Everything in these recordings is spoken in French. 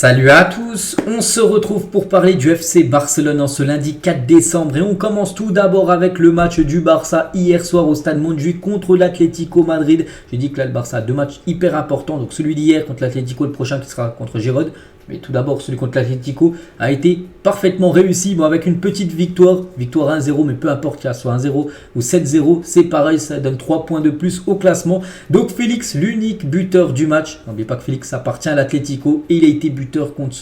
Salut à tous, on se retrouve pour parler du FC Barcelone en ce lundi 4 décembre et on commence tout d'abord avec le match du Barça hier soir au stade Montjuïc contre l'Atlético Madrid. J'ai dit que là le Barça a deux matchs hyper importants, donc celui d'hier contre l'Atlético, le prochain qui sera contre Gérone. Mais tout d'abord, celui contre l'Atlético a été parfaitement réussi, avec une petite victoire 1-0, mais peu importe qu'il soit 1-0 ou 7-0, c'est pareil, ça donne 3 points de plus au classement. Donc Félix, l'unique buteur du match, n'oubliez pas que Félix appartient à l'Atlético et il a été buteur contre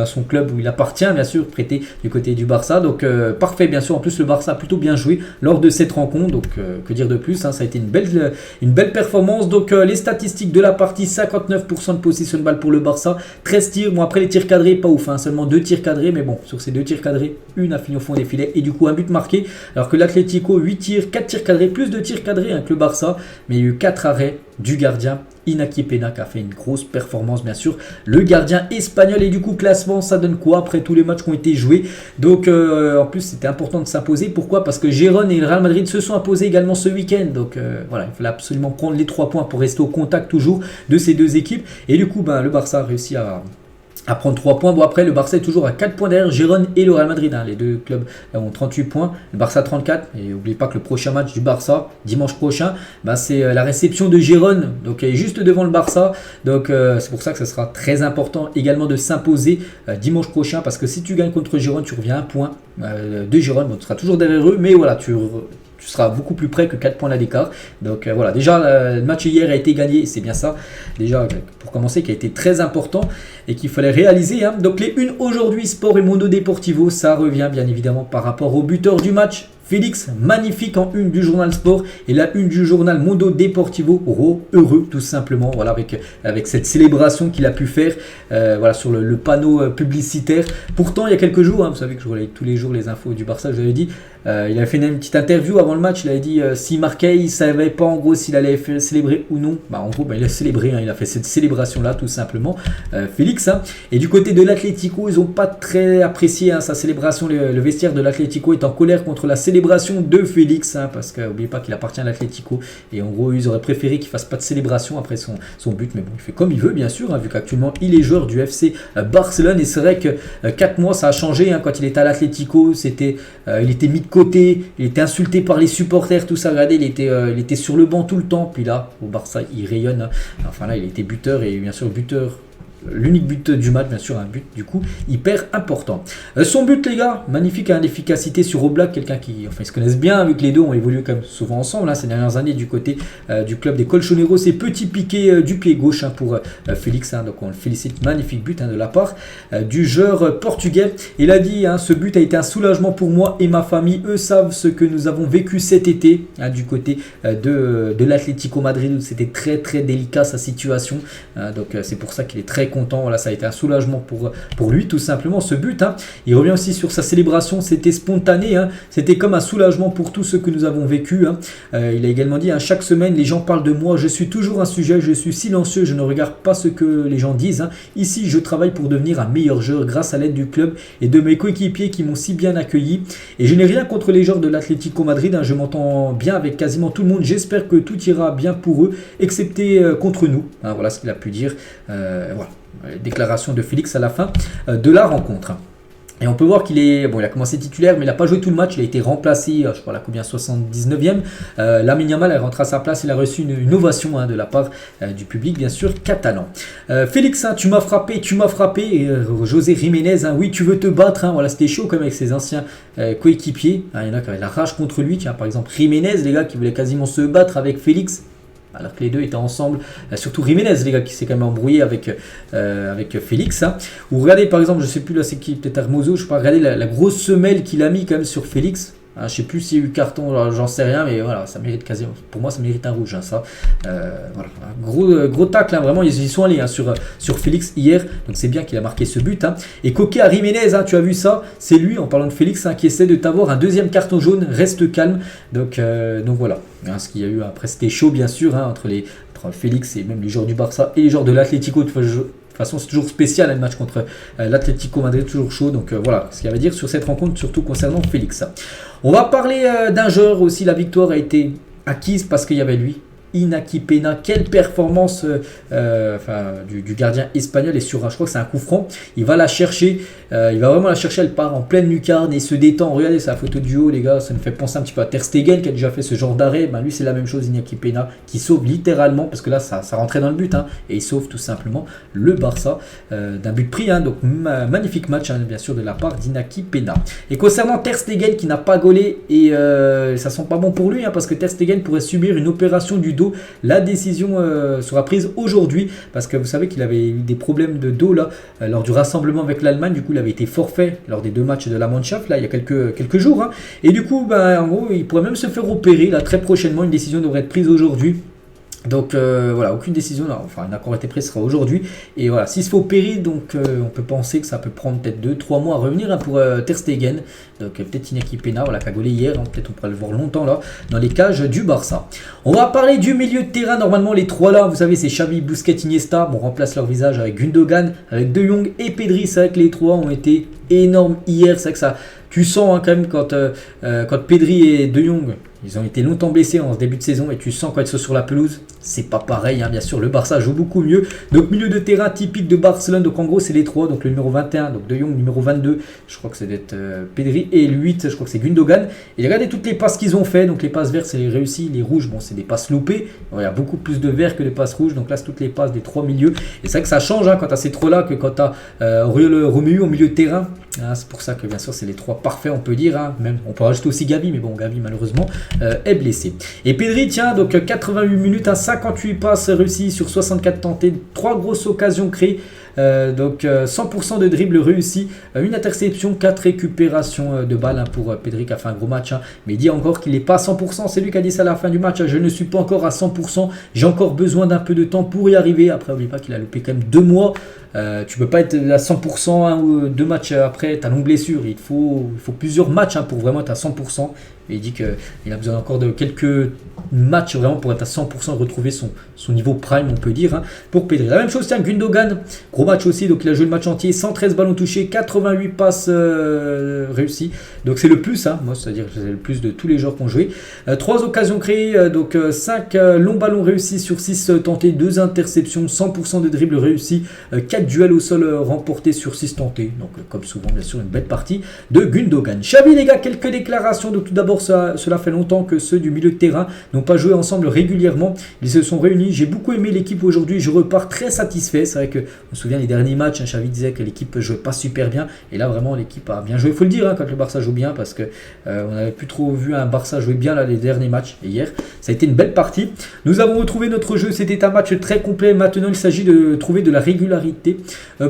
son club où il appartient, bien sûr, prêté du côté du Barça. Donc parfait, bien sûr, en plus le Barça a plutôt bien joué lors de cette rencontre, donc que dire de plus, ça a été une belle performance. Donc les statistiques de la partie, 59% de possession de balle pour le Barça, 13 tirs. Bon, après les tirs cadrés, pas ouf, seulement 2 tirs cadrés, mais bon, sur ces 2 tirs cadrés, une a fini au fond des filets et du coup un but marqué. Alors que l'Atlético, 8 tirs, 4 tirs cadrés, plus de tirs cadrés que le Barça, mais il y a eu 4 arrêts du gardien Iñaki Peña qui a fait une grosse performance, bien sûr, le gardien espagnol. Et du coup classement, ça donne quoi après tous les matchs qui ont été joués? Donc en plus c'était important de s'imposer. Pourquoi? Parce que Gérone et le Real Madrid se sont imposés également ce week-end. Donc voilà, il fallait absolument prendre les 3 points pour rester au contact toujours de ces deux équipes. Et du coup le Barça a réussi à prendre 3 points. Bon, après le Barça est toujours à 4 points derrière Gérone et le Real Madrid, les deux clubs ont 38 points, le Barça 34. Et n'oubliez pas que le prochain match du Barça dimanche prochain, c'est la réception de Gérone, donc juste devant le Barça. Donc c'est pour ça que ce sera très important également de s'imposer dimanche prochain, parce que si tu gagnes contre Gérone, tu reviens à 1 point de Gérone. Bon, tu seras toujours derrière eux, mais voilà, tu seras beaucoup plus près que 4 points là d'écart. Donc voilà, déjà le match hier a été gagné, c'est bien ça, déjà pour commencer, qui a été très important et qu'il fallait réaliser. Donc les unes aujourd'hui, Sport et Mundo Deportivo, ça revient bien évidemment par rapport au buteur du match. Félix, magnifique en une du journal Sport, et la une du journal Mundo Deportivo, heureux tout simplement, voilà, avec cette célébration qu'il a pu faire sur le panneau publicitaire. Pourtant il y a quelques jours, vous savez que je relayais tous les jours les infos du Barça, je vous avais dit, il avait fait une petite interview avant le match, il avait dit s'il marquait, il ne savait pas en gros s'il allait célébrer ou non. En gros il a célébré, il a fait cette célébration là tout simplement, Félix. Et du côté de l'Atlético, ils n'ont pas très apprécié sa célébration. Le vestiaire de l'Atlético est en colère contre la célébration de Félix, parce que n'oubliez pas qu'il appartient à l'Atlético, et en gros ils auraient préféré qu'il fasse pas de célébration après son but, mais bon, il fait comme il veut bien sûr, vu qu'actuellement il est joueur du FC Barcelone. Et c'est vrai que 4 mois ça a changé, quand il était à l'Atlético, il était mis de côté, il était insulté par les supporters, tout ça. Regardez, il était sur le banc tout le temps, puis là au Barça il rayonne, enfin là il était buteur, et bien sûr buteur, l'unique but du match, bien sûr, un but du coup hyper important. Son but, les gars, magnifique, l'efficacité sur Oblak, quelqu'un qui, ils se connaissent bien, vu que les deux ont évolué quand même souvent ensemble ces dernières années du côté du club des Colchoneros. C'est petit piqué du pied gauche pour Félix, donc on le félicite, magnifique but de la part du joueur portugais. Il a dit, ce but a été un soulagement pour moi et ma famille, eux savent ce que nous avons vécu cet été, du côté de l'Atlético Madrid, où c'était très très délicat sa situation, donc c'est pour ça qu'il est très content. Voilà, ça a été un soulagement pour lui tout simplement, ce but. Il revient aussi sur sa célébration, c'était spontané, c'était comme un soulagement pour tout ce que nous avons vécu. Il a également dit, chaque semaine les gens parlent de moi, je suis toujours un sujet, je suis silencieux, je ne regarde pas ce que les gens disent. Ici je travaille pour devenir un meilleur joueur grâce à l'aide du club et de mes coéquipiers qui m'ont si bien accueilli, et je n'ai rien contre les joueurs de l'Atlético Madrid, je m'entends bien avec quasiment tout le monde, j'espère que tout ira bien pour eux excepté contre nous. Voilà ce qu'il a pu dire. Voilà, déclaration de Félix à la fin de la rencontre. Et on peut voir qu'il il a commencé titulaire, mais il n'a pas joué tout le match. Il a été remplacé, je crois, à combien, 79e. Lamine Yamal est rentré à sa place. Il a reçu une ovation de la part du public, bien sûr, catalan. Félix, tu m'as frappé. Et José Jiménez, oui, tu veux te battre. Voilà, c'était chaud comme avec ses anciens coéquipiers. Il y en a qui avaient la rage contre lui. Tiens, par exemple, Jiménez, les gars, qui voulaient quasiment se battre avec Félix, alors que les deux étaient ensemble, surtout Jiménez, les gars, qui s'est quand même embrouillé avec Félix. Ou regardez par exemple, je sais plus là c'est qui, peut-être Hermoso, je sais pas, regardez la grosse semelle qu'il a mis quand même sur Félix. Je sais plus s'il y a eu carton, j'en sais rien, mais voilà, ça mérite quasiment, pour moi ça mérite un rouge, ça. Voilà, gros tacle, vraiment, ils y sont allés sur Félix hier, donc c'est bien qu'il a marqué ce but. Et Coquet à Jiménez, tu as vu ça, c'est lui, en parlant de Félix, qui essaie de t'avoir un deuxième carton jaune, reste calme. Donc voilà, ce qu'il y a eu après, c'était chaud bien sûr, entre Félix et même les joueurs du Barça et les joueurs de l'Atlético. De toute façon, c'est toujours spécial le match contre l'Atlético Madrid, toujours chaud. Donc voilà ce qu'il y avait à dire sur cette rencontre, surtout concernant Félix. On va parler d'un joueur aussi. La victoire a été acquise parce qu'il y avait lui. Inaki Peña. Quelle performance du gardien espagnol, et sur, je crois que c'est un coup franc, il va la chercher, il va vraiment la chercher, elle part en pleine lucarne et se détend. Regardez sa photo du haut les gars, ça nous fait penser un petit peu à Ter Stegen qui a déjà fait ce genre d'arrêt. Lui c'est la même chose, Inaki Peña qui sauve littéralement, parce que là ça rentrait dans le but, et il sauve tout simplement le Barça d'un but pris, donc magnifique match bien sûr de la part d'Inaki Peña. Et concernant Ter Stegen qui n'a pas gaulé, et ça sent pas bon pour lui, parce que Ter Stegen pourrait subir une opération du dos. La décision sera prise aujourd'hui, parce que vous savez qu'il avait eu des problèmes de dos là lors du rassemblement avec l'Allemagne. Du coup il avait été forfait lors des 2 matchs de la Mannschaft là il y a quelques jours, et du coup en gros il pourrait même se faire opérer là très prochainement. Une décision devrait être prise aujourd'hui. Donc voilà, aucune décision, enfin un accord a été pris, sera aujourd'hui. Et voilà, s'il se fait opérer, donc on peut penser que ça peut prendre peut-être 2-3 mois à revenir pour Ter Stegen. Donc peut-être Inaki Peña, voilà, qui a gaulé hier, peut-être on pourra le voir longtemps là, dans les cages du Barça. On va parler du milieu de terrain. Normalement les 3 là, vous savez, c'est Xavi, Busquets, Iniesta. On remplace leur visage avec Gundogan, avec De Jong et Pedri. C'est vrai que les 3 ont été énormes hier. C'est vrai que ça, tu sens quand même quand Pedri et De Jong, ils ont été longtemps blessés en début de saison, et tu sens quand ils sont sur la pelouse, c'est pas pareil, bien sûr, le Barça joue beaucoup mieux. Donc milieu de terrain typique de Barcelone, donc en gros c'est les 3, donc le numéro 21, donc De Jong, numéro 22, je crois que c'est d'être Pedri, et le 8, je crois que c'est Gundogan. Et regardez toutes les passes qu'ils ont fait, donc les passes vertes c'est les réussis, les rouges, bon c'est des passes loupées, il y a beaucoup plus de verts que de passes rouges, donc là c'est toutes les passes des 3 milieux. Et c'est vrai que ça change quand tu as ces 3 là que quand tu as Romelu au milieu de terrain. C'est pour ça que bien sûr c'est les 3 parfaits, on peut dire, même on peut rajouter aussi Gavi, mais bon Gavi malheureusement est blessé. Et Pedri, tiens, donc 88 minutes à 58 passes réussies sur 64 tentées, 3 grosses occasions créées, donc 100% de dribble réussi, une interception, 4 récupérations de balles pour Pedri qui a fait un gros match, mais il dit encore qu'il n'est pas à 100%, c'est lui qui a dit ça à la fin du match, je ne suis pas encore à 100%, j'ai encore besoin d'un peu de temps pour y arriver. Après n'oublie pas qu'il a loupé quand même 2 mois, tu peux pas être à 100% ou 2 matchs après ta longue blessure, il faut plusieurs matchs pour vraiment être à 100%. Et il dit qu'il a besoin encore de quelques matchs vraiment pour être à 100%, retrouver son niveau prime, on peut dire, pour Pedri. La même chose, tiens, Gundogan, gros match aussi, donc il a joué le match entier, 113 ballons touchés, 88 passes réussies, donc c'est le plus, moi c'est-à-dire que c'est le plus de tous les joueurs qui ont joué. 3 occasions créées, donc 5 longs ballons réussis sur 6 tentés, 2 interceptions, 100% de dribble réussi, 4 duels au sol remportés sur 6 tentés, donc comme souvent bien sûr une belle partie de Gundogan. Xavi les gars, quelques déclarations. Donc tout d'abord cela fait longtemps que ceux du milieu de terrain n'ont pas joué ensemble régulièrement, ils se sont réunis, j'ai beaucoup aimé l'équipe aujourd'hui, je repars très satisfait. C'est vrai que on se souvient les derniers matchs, Xavi disait que l'équipe jouait pas super bien, et là vraiment l'équipe a bien joué, il faut le dire, quand le Barça joue bien, parce que on n'avait plus trop vu un Barça jouer bien là les derniers matchs, et hier ça a été une belle partie. Nous avons retrouvé notre jeu, c'était un match très complet. Maintenant il s'agit de trouver de la régularité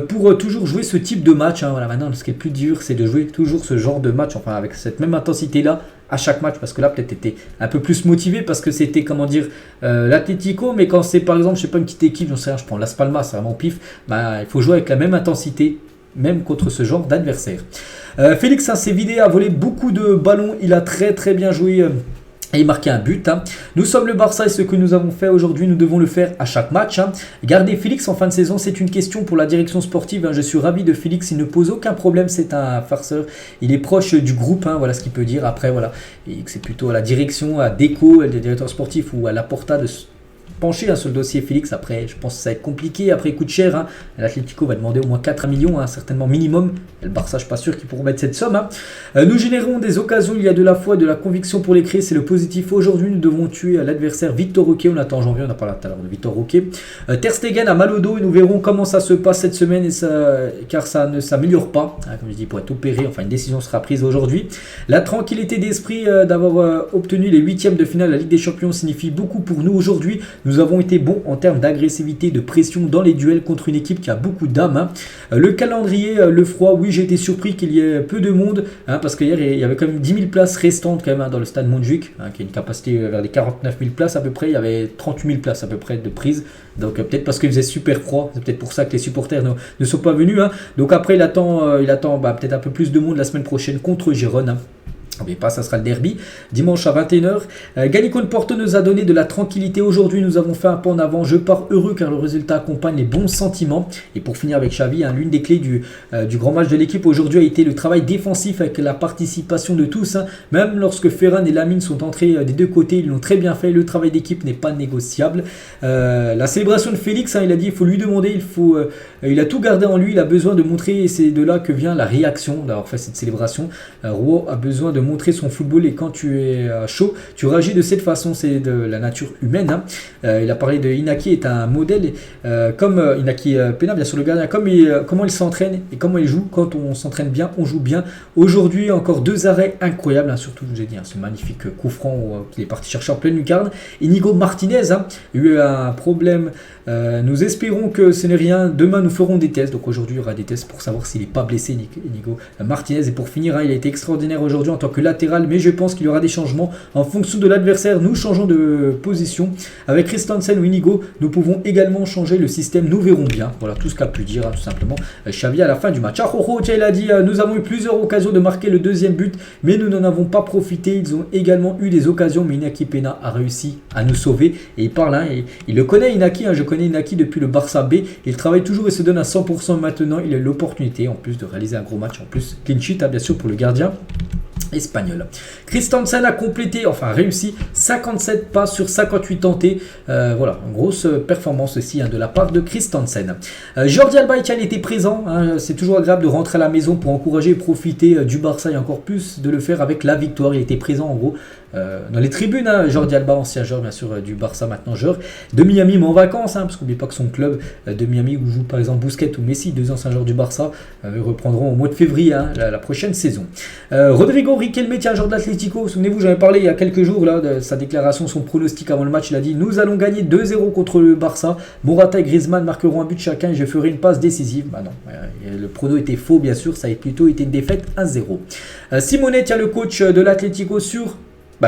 pour toujours jouer ce type de match, voilà. Maintenant ce qui est le plus dur c'est de jouer toujours ce genre de match, enfin avec cette même intensité là à chaque match, parce que là peut-être tu étais un peu plus motivé parce que c'était comment dire l'Atlético, mais quand c'est par exemple je sais pas une petite équipe, j'en sais rien, je prends Las Palmas, c'est vraiment pif, il faut jouer avec la même intensité même contre ce genre d'adversaire. Félix s'est vidé, a volé beaucoup de ballons, il a très très bien joué et il marquait un but. Nous sommes le Barça, et ce que nous avons fait aujourd'hui, nous devons le faire à chaque match. Garder Félix en fin de saison, c'est une question pour la direction sportive. Je suis ravi de Félix, il ne pose aucun problème, c'est un farceur. Il est proche du groupe, voilà ce qu'il peut dire. Après, voilà, et c'est plutôt à la direction, à Deco, le directeur sportif, ou à Laporta de pencher sur le dossier Félix. Après je pense que ça va être compliqué, après il coûte cher, l'Atlético va demander au moins 4 millions, certainement minimum, et le Barça je suis pas sûr qu'ils pourront mettre cette somme. Nous générons des occasions, il y a de la foi, de la conviction pour les créer, c'est le positif. Aujourd'hui nous devons tuer l'adversaire Victor Roque, on attend en janvier, on a parlé tout à l'heure de Victor Roque. Ter Stegen a mal au dos, et nous verrons comment ça se passe cette semaine, car ça ne s'améliore pas, comme je dis, pour être opéré, enfin une décision sera prise aujourd'hui. La tranquillité d'esprit d'avoir obtenu les 8e de finale de la Ligue des Champions signifie beaucoup pour nous aujourd'hui. Nous avons été bons en termes d'agressivité, de pression dans les duels contre une équipe qui a beaucoup d'âme. Le calendrier, le froid, oui, j'ai été surpris qu'il y ait peu de monde, parce qu'hier il y avait quand même 10 000 places restantes quand même, dans le stade Montjuïc, qui a une capacité vers les 49 000 places à peu près. Il y avait 38 000 places à peu près de prise. Donc peut-être parce qu'il faisait super froid, c'est peut-être pour ça que les supporters ne sont pas venus. Donc après il attend peut-être un peu plus de monde la semaine prochaine contre Gérone. n'oublie pas, ça sera le derby dimanche à 21h. Gagner contre Porto nous a donné de la tranquillité. Aujourd'hui, nous avons fait un pas en avant. Je pars heureux car le résultat accompagne les bons sentiments. Et pour finir avec Xavi, l'une des clés du grand match de l'équipe aujourd'hui a été le travail défensif avec la participation de tous. Même lorsque Ferran et Lamine sont entrés des deux côtés, ils l'ont très bien fait. Le travail d'équipe n'est pas négociable. La célébration de Félix, il a dit il faut lui demander, il a tout gardé en lui, il a besoin de montrer, et c'est de là que vient la réaction d'avoir fait cette célébration. Rouault a besoin de montrer son football et quand tu es chaud, tu réagis de cette façon, c'est de la nature humaine. Il a parlé de Inaki est un modèle, comme Inaki Peña, bien sûr le gardien, comment il s'entraîne et comment il joue. Quand on s'entraîne bien, on joue bien. Aujourd'hui, encore 2 arrêts incroyables, surtout je vous ai dit, ce magnifique coup franc qu'il est parti chercher en pleine lucarne. Inigo Martinez il a eu un problème. Nous espérons que ce n'est rien. Demain, nous ferons des tests. Donc aujourd'hui, il y aura des tests pour savoir s'il n'est pas blessé, Inigo Martinez. Et pour finir, il a été extraordinaire aujourd'hui en tant que latéral, mais je pense qu'il y aura des changements en fonction de l'adversaire. Nous changeons de position. Avec Christensen ou Inigo, nous pouvons également changer le système. Nous verrons bien. Voilà tout ce qu'a pu dire, tout simplement, Xavi à la fin du match. Il a dit nous avons eu plusieurs occasions de marquer le deuxième but, mais nous n'en avons pas profité. Ils ont également eu des occasions, mais Inaki Peña a réussi à nous sauver. Et il parle, il le connaît, Inaki. Je connais Inaki depuis le Barça B. Il travaille toujours et se donne à 100% maintenant. Il a l'opportunité en plus de réaliser un gros match. En plus, clean sheet, bien sûr, pour le gardien espagnol. Christensen a réussi 57 passes sur 58 tentés. Voilà, une grosse performance aussi de la part de Christensen. Jordi Alba il était présent. C'est toujours agréable de rentrer à la maison pour encourager et profiter du Barça et encore plus de le faire avec la victoire. Il était présent en gros dans les tribunes. Jordi Alba, ancien joueur bien sûr du Barça, maintenant joueur de Miami, mais en vacances, parce qu'oubliez pas que son club de Miami où joue par exemple Busquets ou Messi, 2 anciens joueurs du Barça, reprendront au mois de février la prochaine saison. Rodrigo Riquelme, joueur de l'Atlético, souvenez-vous, j'avais parlé il y a quelques jours de sa déclaration, son pronostic avant le match. Il a dit nous allons gagner 2-0 contre le Barça, Morata et Griezmann marqueront un but chacun et je ferai une passe décisive. Non, le prono était faux bien sûr, ça a plutôt été une défaite 1-0. Simone, le coach de l'Atlético sur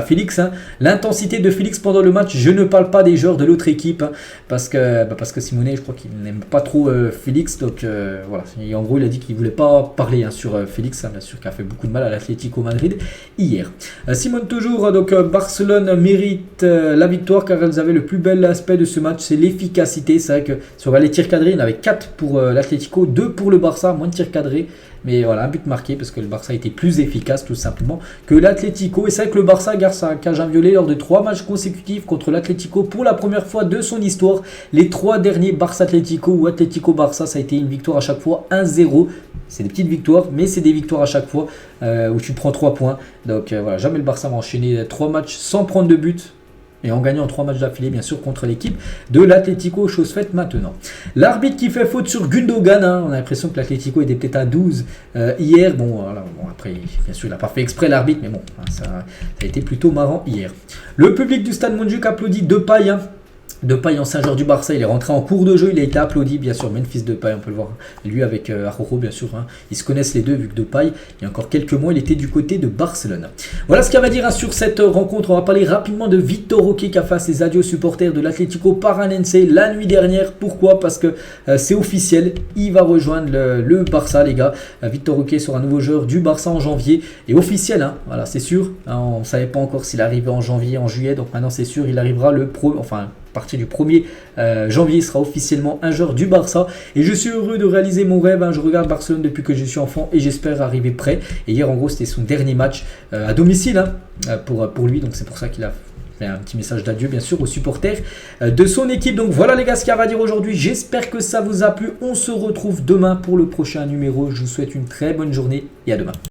Félix, l'intensité de Félix pendant le match, je ne parle pas des joueurs de l'autre équipe, parce que Simone, je crois qu'il n'aime pas trop Félix, donc voilà, et en gros il a dit qu'il ne voulait pas parler sur Félix, bien sûr, qui a fait beaucoup de mal à l'Atlético Madrid hier. Simone toujours, donc Barcelone mérite la victoire car elles avaient le plus bel aspect de ce match, c'est l'efficacité. C'est vrai que sur les tirs cadrés, il y en avait 4 pour l'Atlético, 2 pour le Barça, moins de tirs cadrés. Mais voilà, un but marqué parce que le Barça était plus efficace tout simplement que l'Atlético. Et c'est vrai que le Barça garde sa cage inviolée lors de 3 matchs consécutifs contre l'Atlético pour la première fois de son histoire. Les 3 derniers Barça-Atlético ou Atlético-Barça, ça a été une victoire à chaque fois 1-0. C'est des petites victoires, mais c'est des victoires à chaque fois où tu prends 3 points. Donc voilà, jamais le Barça va enchaîner 3 matchs sans prendre de but. Et en gagnant 3 matchs d'affilée, bien sûr, contre l'équipe de l'Atlético, chose faite maintenant. L'arbitre qui fait faute sur Gundogan, on a l'impression que l'Atlético était peut-être à 12 hier. Après, bien sûr, il n'a pas fait exprès l'arbitre, mais bon, ça a été plutôt marrant hier. Le public du Stade Montjuïc applaudit Depay. Depay, ancien joueur du Barça, il est rentré en cours de jeu, il a été applaudi, bien sûr, Memphis Depay, on peut le voir, lui avec Araujo, bien sûr, ils se connaissent les deux, vu que Depay, il y a encore quelques mois, il était du côté de Barcelone. Voilà ce qu'il y a à dire sur cette rencontre. On va parler rapidement de Vitor Roque qui a fait ses adieux supporters de l'Atlético Paranense la nuit dernière. Pourquoi? Parce que c'est officiel, il va rejoindre le Barça, les gars. Vitor Roque sera un nouveau joueur du Barça en janvier, et officiel, voilà, c'est sûr, on ne savait pas encore s'il arrivait en janvier, en juillet, donc maintenant c'est sûr, il arrivera à partir du 1er janvier, il sera officiellement un joueur du Barça. Et je suis heureux de réaliser mon rêve. Je regarde Barcelone depuis que je suis enfant et j'espère arriver prêt. Et hier, en gros, c'était son dernier match à domicile pour lui. Donc c'est pour ça qu'il a fait un petit message d'adieu, bien sûr, aux supporters de son équipe. Donc voilà les gars, ce qu'il y a à dire aujourd'hui. J'espère que ça vous a plu. On se retrouve demain pour le prochain numéro. Je vous souhaite une très bonne journée et à demain.